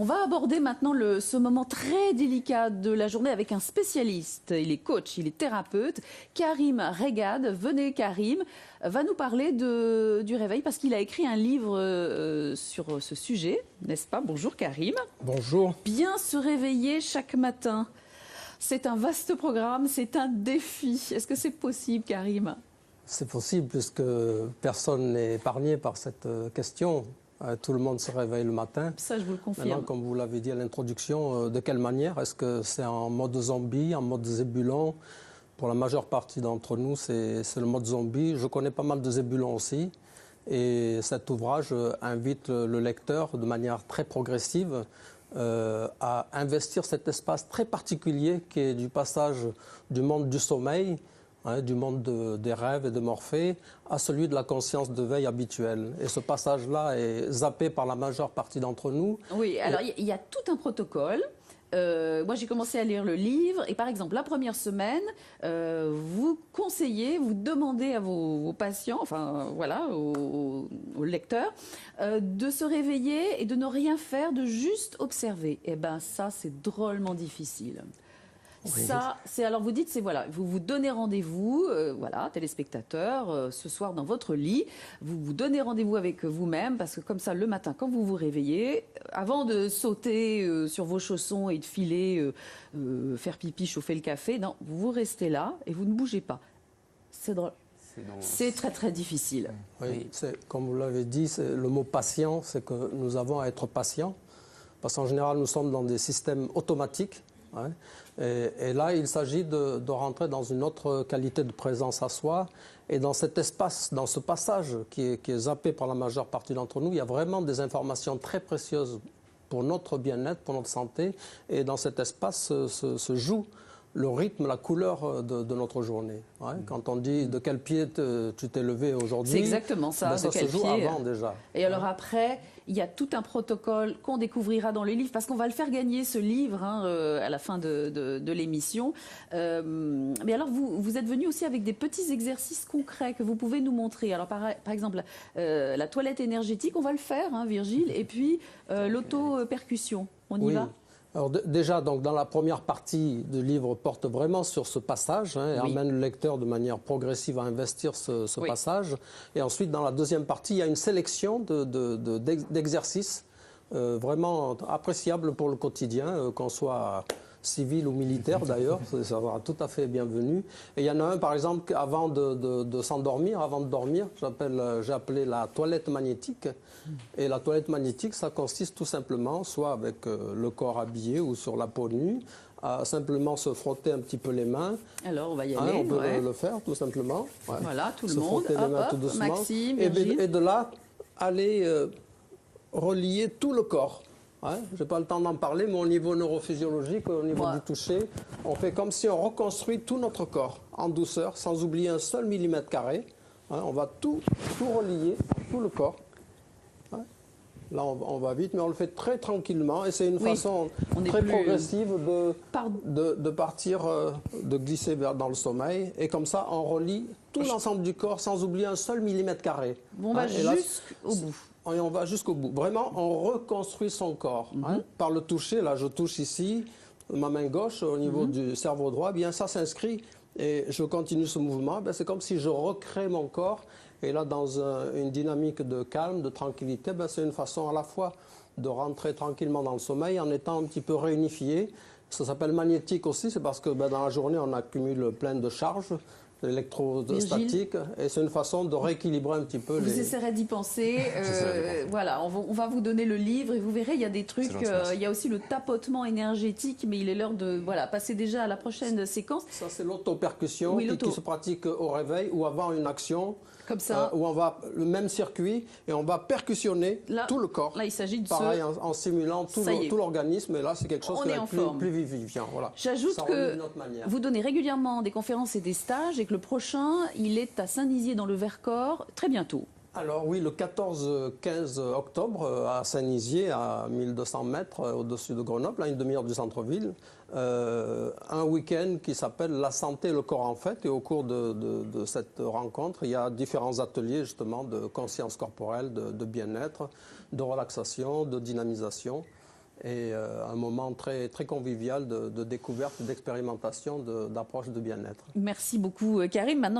On va aborder maintenant ce moment très délicat de la journée avec un spécialiste. Il est coach, il est thérapeute. Karim Reigad, venez Karim, va nous parler du réveil parce qu'il a écrit un livre sur ce sujet, n'est-ce pas? Bonjour Karim. Bonjour. Bien se réveiller chaque matin. C'est un vaste programme, c'est un défi. Est-ce que c'est possible, Karim? C'est possible puisque personne n'est épargné par cette question. Tout le monde se réveille le matin. Ça, je vous le confirme. Maintenant, comme vous l'avez dit à l'introduction, de quelle manière? Est-ce que c'est en mode zombie, en mode zébulon? Pour la majeure partie d'entre nous, c'est le mode zombie. Je connais pas mal de zébulons aussi. Et cet ouvrage invite le lecteur de manière très progressive à investir cet espace très particulier qui est du passage du monde du sommeil, du monde des rêves et de Morphée, à celui de la conscience de veille habituelle. Et ce passage-là est zappé par la majeure partie d'entre nous. Oui, alors il y a tout un protocole. Moi, j'ai commencé à lire le livre et par exemple, la première semaine, vous conseillez, vous demandez à vos patients, enfin voilà, aux lecteurs, de se réveiller et de ne rien faire, de juste observer. Et ben ça, c'est drôlement difficile. Oui. Ça, c'est alors vous dites, c'est voilà, vous vous donnez rendez-vous, voilà, téléspectateurs, ce soir dans votre lit, vous vous donnez rendez-vous avec vous-même parce que comme ça, le matin, quand vous vous réveillez, avant de sauter sur vos chaussons et de filer, faire pipi, chauffer le café, non, vous restez là et vous ne bougez pas. C'est drôle. C'est très très difficile. Oui, comme vous l'avez dit, le mot patient, c'est que nous avons à être patients parce qu'en général, nous sommes dans des systèmes automatiques. Hein. Et là, il s'agit de rentrer dans une autre qualité de présence à soi. Et dans cet espace, dans ce passage qui est zappé par la majeure partie d'entre nous, il y a vraiment des informations très précieuses pour notre bien-être, pour notre santé. Et dans cet espace se joue le rythme, la couleur de notre journée. Ouais. Quand on dit de quel pied tu t'es levé aujourd'hui, c'est exactement ça. Ben ça se joue avant déjà. Et alors après, il y a tout un protocole qu'on découvrira dans le livre, parce qu'on va le faire gagner ce livre à la fin de l'émission. Mais alors vous êtes venu aussi avec des petits exercices concrets que vous pouvez nous montrer. Alors par exemple, la toilette énergétique, on va le faire, hein, Virgile, et puis l'auto-percussion. On y va? Alors déjà, donc, dans la première partie du livre porte vraiment sur ce passage et emmène le lecteur de manière progressive à investir ce passage. Et ensuite, dans la deuxième partie, il y a une sélection d'exercices vraiment appréciables pour le quotidien, qu'on soit civil ou militaire d'ailleurs, ça sera tout à fait bienvenu. Et il y en a un, par exemple, avant de s'endormir, avant de dormir, j'ai appelé la toilette magnétique. Et la toilette magnétique, ça consiste tout simplement, soit avec le corps habillé ou sur la peau nue, à simplement se frotter un petit peu les mains. Alors, on va y aller. On peut le faire, tout simplement. Ouais. Voilà, tout le monde. Se frotter les mains tout doucement. Maxime, et de là, aller relier tout le corps. Je n'ai pas le temps d'en parler, mais au niveau neurophysiologique, au niveau du toucher, on fait comme si on reconstruit tout notre corps en douceur, sans oublier un seul millimètre carré. On va tout relier, tout le corps. Là, on va vite, mais on le fait très tranquillement et c'est une façon très progressive de partir, de glisser dans le sommeil. Et comme ça, on relie tout l'ensemble du corps sans oublier un seul millimètre carré. On va jusqu'au bout. Et on va jusqu'au bout. Vraiment, on reconstruit son corps par le toucher. Là, je touche ici, ma main gauche au niveau du cerveau droit. Bien, ça s'inscrit et je continue ce mouvement. C'est comme si je recrée mon corps. Et là, dans une dynamique de calme, de tranquillité, c'est une façon à la fois de rentrer tranquillement dans le sommeil en étant un petit peu réunifié. Ça s'appelle magnétique aussi, c'est parce que dans la journée, on accumule plein de charges électrostatiques et c'est une façon de rééquilibrer un petit peu Vous essaierez d'y penser. Voilà, on va vous donner le livre et vous verrez, il y a des trucs, il y a aussi le tapotement énergétique, mais il est l'heure de passer déjà à la prochaine séquence. Ça, c'est l'auto-percussion qui se pratique au réveil ou avant une action. Comme ça. Où on va, le même circuit, et on va percussionner tout le corps. Là, il s'agit de pareil, en simulant tout l'organisme, et là, c'est quelque chose qui est plus vivifiant. Voilà. J'ajoute que vous donnez régulièrement des conférences et des stages, et que le prochain, il est à Saint-Nizier dans le Vercors, très bientôt. Alors oui, le 14-15 octobre, à Saint-Nizier, à 1200 mètres au-dessus de Grenoble, à une demi-heure du centre-ville, un week-end qui s'appelle La santé et le corps en fait. Et au cours de cette rencontre, il y a différents ateliers justement de conscience corporelle, de bien-être, de relaxation, de dynamisation. et un moment très, très convivial de découverte, d'expérimentation, d'approche de bien-être. Merci beaucoup, Karim. Maintenant